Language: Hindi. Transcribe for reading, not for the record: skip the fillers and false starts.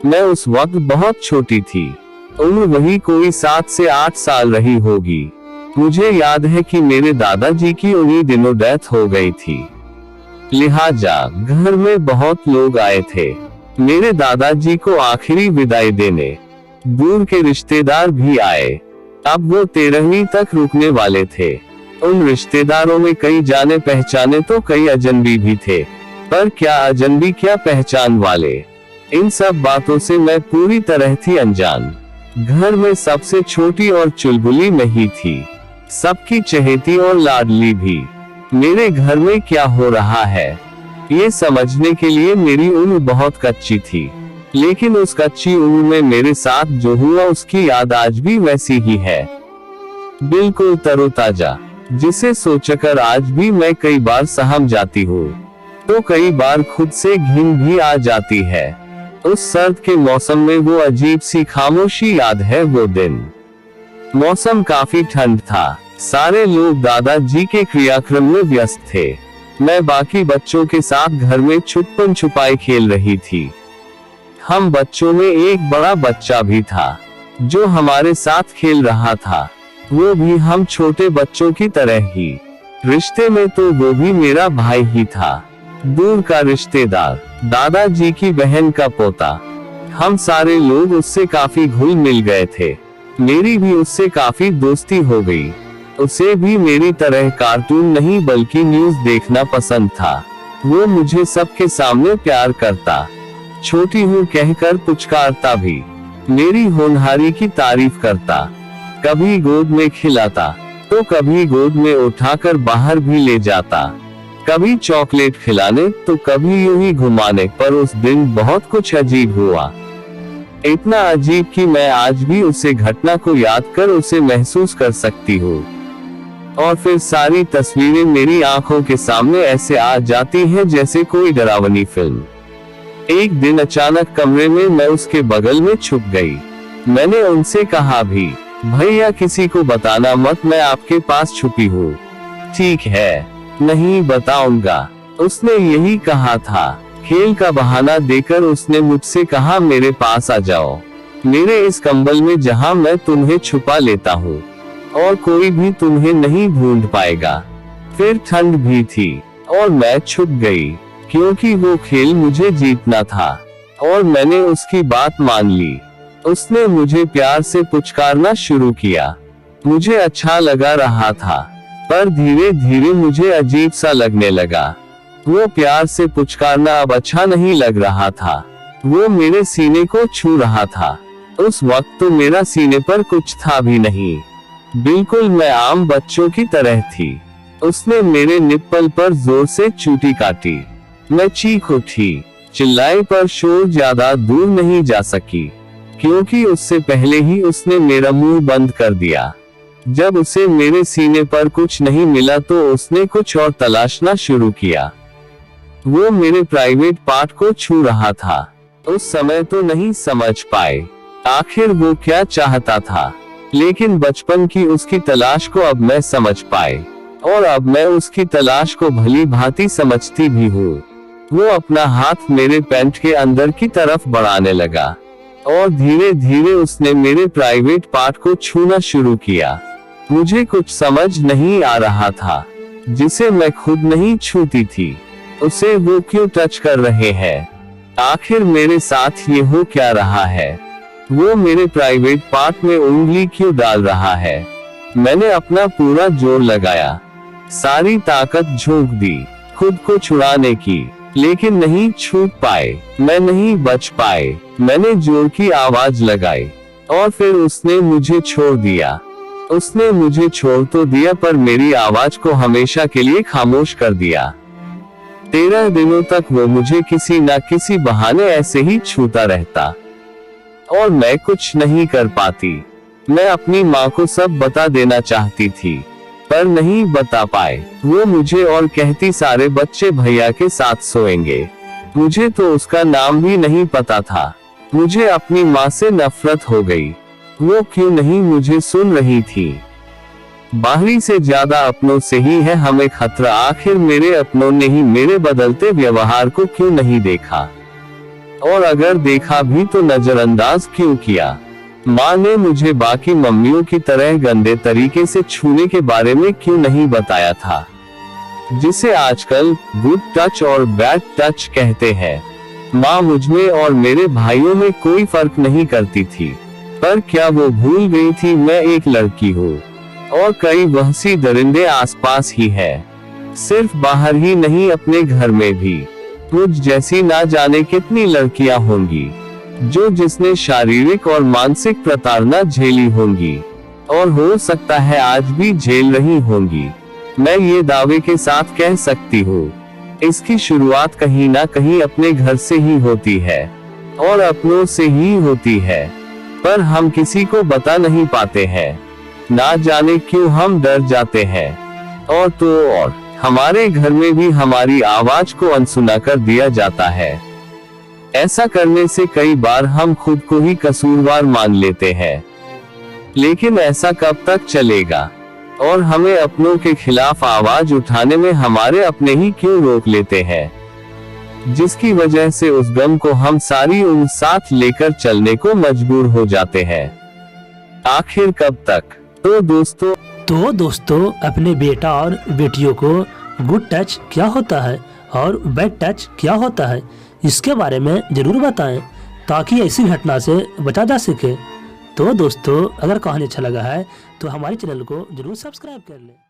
मैं उस वक्त बहुत छोटी थी, उम्र वही कोई 7 से 8 साल रही होगी। मुझे याद है कि मेरे दादाजी की उन्हीं दिनों डेथ हो गई थी, लिहाजा घर में बहुत लोग आए थे मेरे दादाजी को आखिरी विदाई देने। दूर के रिश्तेदार भी आए। अब वो 13वीं तक रुकने वाले थे। उन रिश्तेदारों में कई जाने पहचाने तो कई अजनबी भी थे, पर क्या अजनबी क्या पहचान वाले। इन सब बातों से मैं पूरी तरह थी अनजान। घर में सबसे छोटी और चुलबुली मैं ही थी, सबकी चहेती और लाडली भी। मेरे घर में क्या हो रहा है ये समझने के लिए मेरी उम्र बहुत कच्ची थी, लेकिन उस कच्ची उम्र में मेरे साथ जो हुआ उसकी याद आज भी वैसी ही है, बिल्कुल तरोताजा, जिसे सोचकर आज भी मैं कई बार सहम जाती हूँ तो कई बार खुद से घिन भी आ जाती है। उस सर्द के मौसम में वो अजीब सी खामोशी याद है वो दिन। मौसम काफी ठंड था, सारे लोग दादाजी के क्रियाक्रम में व्यस्त थे। मैं बाकी बच्चों के साथ घर में छुपन छुपाई खेल रही थी। हम बच्चों में एक बड़ा बच्चा भी था जो हमारे साथ खेल रहा था, वो भी हम छोटे बच्चों की तरह ही। रिश्ते में तो वो भी मेरा भाई ही था, दूर का रिश्तेदार, दादाजी की बहन का पोता। हम सारे लोग उससे काफी घुल मिल गए थे। मेरी भी उससे काफी दोस्ती हो गई। उसे भी मेरी तरह कार्टून नहीं बल्कि न्यूज देखना पसंद था। वो मुझे सबके सामने प्यार करता, छोटी हूँ कहकर पुचकारता भी, मेरी होनहारी की तारीफ करता। कभी गोद में खिलाता तो कभी गोद में उठाकर बाहर भी ले जाता, कभी चॉकलेट खिलाने तो कभी यूं ही घुमाने। पर उस दिन बहुत कुछ अजीब हुआ, इतना अजीब कि मैं आज भी उसे घटना को याद कर उसे महसूस कर सकती हूँ। और फिर सारी तस्वीरें मेरी आंखों के सामने ऐसे आ जाती हैं जैसे कोई डरावनी फिल्म। एक दिन अचानक कमरे में मैं उसके बगल में छुप गई। मैंने उनसे कहा भी, भैया किसी को बताना मत, मैं आपके पास छुपी हूँ। ठीक है, नहीं बताऊंगा, उसने यही कहा था। खेल का बहाना देकर उसने मुझसे कहा, मेरे पास आ जाओ, मेरे इस कंबल में जहाँ मैं तुम्हें छुपा लेता हूँ और कोई भी तुम्हें नहीं ढूंढ पाएगा। फिर ठंड भी थी और मैं छुप गई, क्योंकि वो खेल मुझे जीतना था और मैंने उसकी बात मान ली। उसने मुझे प्यार से पुचकारना शुरू किया। मुझे अच्छा लगा रहा था, पर धीरे धीरे मुझे अजीब सा लगने लगा। वो प्यार से पुचकारना अब अच्छा नहीं लग रहा था। वो मेरे सीने को छू रहा था। उस वक्त तो मेरा सीने पर कुछ था भी नहीं, बिल्कुल मैं आम बच्चों की तरह थी। उसने मेरे निप्पल पर जोर से चूटी काटी। मैं चीख उठी, चिल्लाई, पर शोर ज्यादा दूर नहीं जा सकी, क्योंकि उससे पहले ही उसने मेरा मुंह बंद कर दिया। जब उसे मेरे सीने पर कुछ नहीं मिला तो उसने कुछ और तलाशना शुरू किया। वो मेरे प्राइवेट पार्ट को छू रहा था। उस समय तो नहीं समझ पाए आखिर वो क्या चाहता था, लेकिन बचपन की उसकी तलाश को अब मैं समझ पाए, और अब मैं उसकी तलाश को भली भांति समझती भी हूँ। वो अपना हाथ मेरे पैंट के अंदर की तरफ बढ़ाने लगा और धीरे धीरे उसने मेरे प्राइवेट पार्ट को छूना शुरू किया। मुझे कुछ समझ नहीं आ रहा था, जिसे मैं खुद नहीं छूती थी उसे वो क्यों टच कर रहे हैं। आखिर मेरे साथ ये हो क्या रहा है। वो मेरे प्राइवेट पार्ट में उंगली क्यों डाल रहा है। मैंने अपना पूरा जोर लगाया, सारी ताकत झोंक दी खुद को छुड़ाने की, लेकिन नहीं छूट पाए, मैं नहीं बच पाए। मैंने जोर की आवाज लगाई और फिर उसने मुझे छोड़ दिया। उसने मुझे छोड़ तो दिया, पर मेरी आवाज को हमेशा के लिए खामोश कर दिया। 13 दिनों तक वो मुझे किसी न किसी बहाने ऐसे ही छूता रहता और मैं कुछ नहीं कर पाती। मैं अपनी माँ को सब बता देना चाहती थी, पर नहीं बता पाए। वो मुझे और कहती, सारे बच्चे भैया के साथ सोएंगे। मुझे तो उसका नाम भी नहीं पता था। मुझे अपनी माँ से नफरत हो गई। वो क्यों नहीं मुझे सुन रही थी। बाहरी से ज्यादा अपनों से ही है हमें खतरा। आखिर मेरे अपनों ने ही मेरे बदलते व्यवहार को क्यों नहीं देखा। और अगर देखा भी तो नजरअंदाज क्यों किया। माँ ने मुझे बाकी मम्मियों की तरह गंदे तरीके से छूने के बारे में क्यों नहीं बताया था, जिसे आजकल गुड टच और बैड टच कहते हैं। माँ मुझमें और मेरे भाइयों में कोई फर्क नहीं करती थी, पर क्या वो भूल गई थी मैं एक लड़की हूँ और कई वहशी दरिंदे आसपास ही है, सिर्फ बाहर ही नहीं अपने घर में भी। तुझ जैसी ना जाने कितनी लड़कियां होंगी जो जिसने शारीरिक और मानसिक प्रताड़ना झेली होंगी, और हो सकता है आज भी झेल रही होंगी। मैं ये दावे के साथ कह सकती हूँ, इसकी शुरुआत कहीं ना कहीं अपने घर से ही होती है और अपनों से ही होती है, पर हम किसी को बता नहीं पाते हैं। ना जाने क्यों हम डर जाते हैं, और तो और हमारे घर में भी हमारी आवाज को अनसुना कर दिया जाता है। ऐसा करने से कई बार हम खुद को ही कसूरवार मान लेते हैं, लेकिन ऐसा कब तक चलेगा, और हमें अपनों के खिलाफ आवाज उठाने में हमारे अपने ही क्यों रोक लेते हैं, जिसकी वजह से उस गम को हम सारी उम्र साथ लेकर चलने को मजबूर हो जाते हैं। आखिर कब तक। तो दोस्तों अपने बेटा और बेटियों को गुड टच क्या होता है और बैड टच क्या होता है, इसके बारे में जरूर बताएं, ताकि ऐसी घटना से बचा जा सके। तो दोस्तों अगर कहानी अच्छा लगा है तो हमारे चैनल को जरूर सब्सक्राइब कर लें।